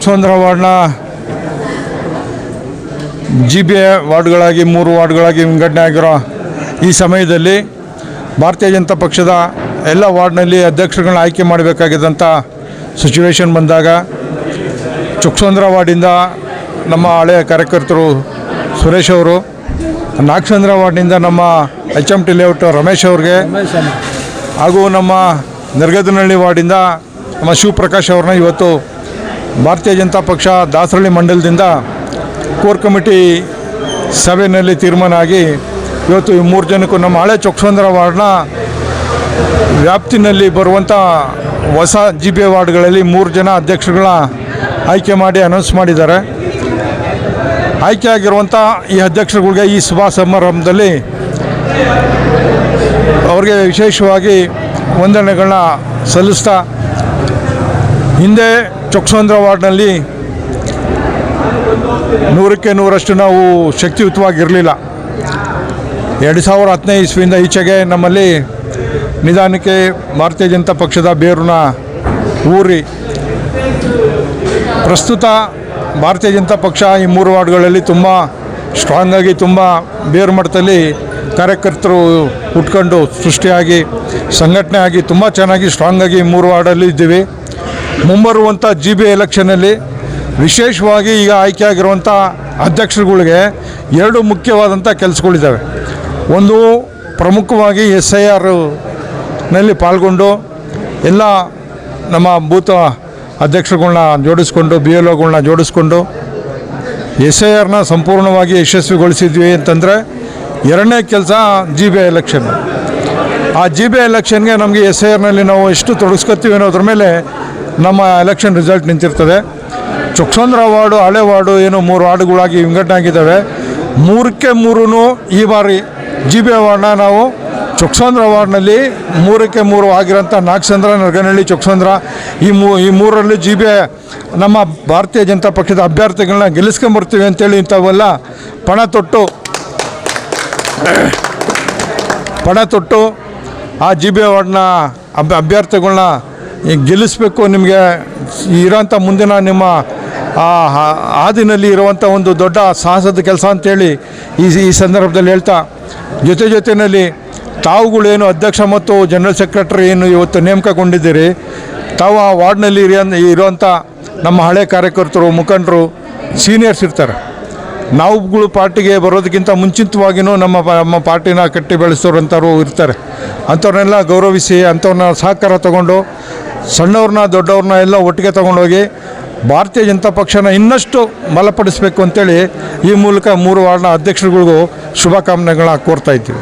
ಚೊಕ್ಕಸಂದ್ರ ವಾರ್ಡ್ನ GBA ವಾರ್ಡ್ಗಳಾಗಿ 3 ವಾರ್ಡ್ಗಳಾಗಿ ವಿಂಗಡಣೆ ಆಗಿರೋ ಈ ಸಮಯದಲ್ಲಿ ಭಾರತೀಯ ಜನತಾ ಪಕ್ಷದ ಎಲ್ಲ ವಾರ್ಡ್ನಲ್ಲಿ ಅಧ್ಯಕ್ಷರುಗಳನ್ನ ಆಯ್ಕೆ ಮಾಡಬೇಕಾಗಿದ್ದಂಥ ಸಿಚುವೇಶನ್ ಬಂದಾಗ ಚೊಕ್ಕಸಂದ್ರ ವಾರ್ಡಿಂದ ನಮ್ಮ ಹಳೆಯ ಕಾರ್ಯಕರ್ತರು ಸುರೇಶ್ ಅವರು, ನಾಗಸಂದ್ರ ವಾರ್ಡ್ನಿಂದ ನಮ್ಮ HMT ಲೇಔಟ್ ರಮೇಶ್ ಅವ್ರಿಗೆ, ಹಾಗೂ ನಮ್ಮ ನೆರಗದನಹಳ್ಳಿ ವಾರ್ಡಿಂದ ನಮ್ಮ ಶಿವಪ್ರಕಾಶ್ ಅವ್ರನ್ನ ಇವತ್ತು ಭಾರತೀಯ ಜನತಾ ಪಕ್ಷ ದಾಸರಳ್ಳಿ ಮಂಡಲದಿಂದ ಕೋರ್ ಕಮಿಟಿ ಸಭೆಯಲ್ಲಿ ತೀರ್ಮಾನ ಆಗಿ ಇವತ್ತು ಈ 3 ಜನಕ್ಕೂ ನಮ್ಮ ಹಳೆ ಚೊಕ್ಕಸಂದ್ರ ವಾರ್ಡ್ನ ವ್ಯಾಪ್ತಿನಲ್ಲಿ ಬರುವಂಥ ಹೊಸ GBA ವಾರ್ಡ್ಗಳಲ್ಲಿ 3 ಜನ ಅಧ್ಯಕ್ಷರುಗಳ ಆಯ್ಕೆ ಮಾಡಿ ಅನೌನ್ಸ್ ಮಾಡಿದ್ದಾರೆ. ಆಯ್ಕೆ ಆಗಿರುವಂಥ ಈ ಅಧ್ಯಕ್ಷರುಗಳಿಗೆ ಈ ಸಭಾ ಸಮಾರಂಭದಲ್ಲಿ ಅವ್ರಿಗೆ ವಿಶೇಷವಾಗಿ ವಂದನೆಗಳನ್ನ ಸಲ್ಲಿಸ್ತಾ, ಹಿಂದೆ ಚೊಕ್ಕಸಂದ್ರ ವಾರ್ಡ್ನಲ್ಲಿ 100ಕ್ಕೆ 100ರಷ್ಟು ನಾವು ಶಕ್ತಿಯುತವಾಗಿರಲಿಲ್ಲ. 2015 ಇಸ್ವಿಯಿಂದ ಈಚೆಗೆ ನಮ್ಮಲ್ಲಿ ನಿಧಾನಕ್ಕೆ ಭಾರತೀಯ ಜನತಾ ಪಕ್ಷದ ಬೇರನ್ನ ಊರಿ ಪ್ರಸ್ತುತ ಭಾರತೀಯ ಜನತಾ ಪಕ್ಷ ಈ 3 ವಾರ್ಡ್ಗಳಲ್ಲಿ ತುಂಬ ಸ್ಟ್ರಾಂಗಾಗಿ, ತುಂಬ ಬೇರು ಮಟ್ಟದಲ್ಲಿ ಕಾರ್ಯಕರ್ತರು ಹುಟ್ಕೊಂಡು ಸೃಷ್ಟಿಯಾಗಿ ಸಂಘಟನೆ ಆಗಿ ತುಂಬ ಚೆನ್ನಾಗಿ ಸ್ಟ್ರಾಂಗಾಗಿ 3 ವಾರ್ಡಲ್ಲಿ ಇದ್ದೀವಿ. ಮುಂಬರುವಂಥ GBA ಎಲೆಕ್ಷನಲ್ಲಿ ವಿಶೇಷವಾಗಿ ಈಗ ಆಯ್ಕೆ ಆಗಿರುವಂಥ ಅಧ್ಯಕ್ಷರುಗಳಿಗೆ 2 ಮುಖ್ಯವಾದಂಥ ಕೆಲಸಗಳಿದ್ದಾವೆ. ಒಂದು, ಪ್ರಮುಖವಾಗಿ SIRನಲ್ಲಿ ಪಾಲ್ಗೊಂಡು ಎಲ್ಲ ನಮ್ಮ ಬೂತ್ ಅಧ್ಯಕ್ಷರುಗಳನ್ನ ಜೋಡಿಸ್ಕೊಂಡು, BLOಗಳನ್ನ ಜೋಡಿಸ್ಕೊಂಡು SIRನ ಸಂಪೂರ್ಣವಾಗಿ ಯಶಸ್ವಿಗೊಳಿಸಿದ್ವಿ ಅಂತಂದರೆ, ಎರಡನೇ ಕೆಲಸ GBA ಎಲೆಕ್ಷನ್. ಆ GBA ಎಲೆಕ್ಷನ್ಗೆ ನಮಗೆ SIRನಲ್ಲಿ ನಾವು ಎಷ್ಟು ತೊಡಗಿಸ್ಕೊತೀವಿ ಅನ್ನೋದ್ರ ಮೇಲೆ ನಮ್ಮ ಎಲೆಕ್ಷನ್ ರಿಸಲ್ಟ್ ನಿಂತಿರ್ತದೆ. ಚೊಕ್ಕಸಂದ್ರ ವಾರ್ಡು, ಹಳೆ ವಾರ್ಡು ಏನು 3 ವಾರ್ಡುಗಳಾಗಿ ವಿಂಗಡಣೆ ಆಗಿದ್ದಾವೆ. 3ಕ್ಕೆ 3 ಈ ಬಾರಿ GBA ವಾರ್ಡ್ನ ನಾವು ಚೊಕ್ಕಸಂದ್ರ ವಾರ್ಡ್ನಲ್ಲಿ 3ಕ್ಕೆ 3 ಆಗಿರೋಂಥ ನಾಗಸಂದ್ರ, ನೆರಗನಹಳ್ಳಿ, ಚೊಕ್ಕಸಂದ್ರ ಈ ಮೂರರಲ್ಲಿ GBA ನಮ್ಮ ಭಾರತೀಯ ಜನತಾ ಪಕ್ಷದ ಅಭ್ಯರ್ಥಿಗಳನ್ನ ಗೆಲ್ಲಿಸ್ಕೊಂಬರ್ತೀವಿ ಅಂತೇಳಿ ಇಂಥವೆಲ್ಲ ಪಣ ತೊಟ್ಟು ಆ GBA ವಾರ್ಡ್ನ ಅಭ್ಯರ್ಥಿಗಳನ್ನ ಗೆಲ್ಲಿಸಬೇಕು. ನಿಮಗೆ ಇರೋಂಥ ಮುಂದಿನ ನಿಮ್ಮ ಹಾದಿನಲ್ಲಿ ಇರುವಂಥ ಒಂದು ದೊಡ್ಡ ಸಾಹಸದ ಕೆಲಸ ಅಂತೇಳಿ ಈ ಸಂದರ್ಭದಲ್ಲಿ ಹೇಳ್ತಾ, ಜೊತೆಯಲ್ಲಿ ತಾವುಗಳೇನು ಅಧ್ಯಕ್ಷ ಮತ್ತು ಜನರಲ್ ಸೆಕ್ರೆಟರಿ ಏನು ಇವತ್ತು ನೇಮಕಗೊಂಡಿದ್ದೀರಿ, ತಾವು ಆ ವಾರ್ಡ್ನಲ್ಲಿ ಇರುವಂಥ ನಮ್ಮ ಹಳೆ ಕಾರ್ಯಕರ್ತರು, ಮುಖಂಡರು, ಸೀನಿಯರ್ಸ್ ಇರ್ತಾರೆ. ನಾವುಗಳು ಪಾರ್ಟಿಗೆ ಬರೋದಕ್ಕಿಂತ ಮುಂಚಿತವಾಗಿಯೂ ನಮ್ಮ ಪಾರ್ಟಿನ ಕಟ್ಟಿ ಬೆಳೆಸೋರಂಥವ್ರು ಇರ್ತಾರೆ. ಅಂಥವ್ರನ್ನೆಲ್ಲ ಗೌರವಿಸಿ, ಅಂಥವ್ರನ್ನ ಸಹಕಾರ ತಗೊಂಡು, ಸಣ್ಣವ್ರನ್ನ ದೊಡ್ಡವ್ರನ್ನ ಎಲ್ಲ ಒಟ್ಟಿಗೆ ತೊಗೊಂಡೋಗಿ ಭಾರತೀಯ ಜನತಾ ಪಕ್ಷನ ಇನ್ನಷ್ಟು ಬಲಪಡಿಸಬೇಕು ಅಂತೇಳಿ ಈ ಮೂಲಕ 3 ವಾರ್ಡ್ನ ಅಧ್ಯಕ್ಷರುಗಳಿಗೂ ಶುಭಕಾಮನೆಗಳನ್ನ ಕೋರ್ತಾ ಇದ್ದೀವಿ.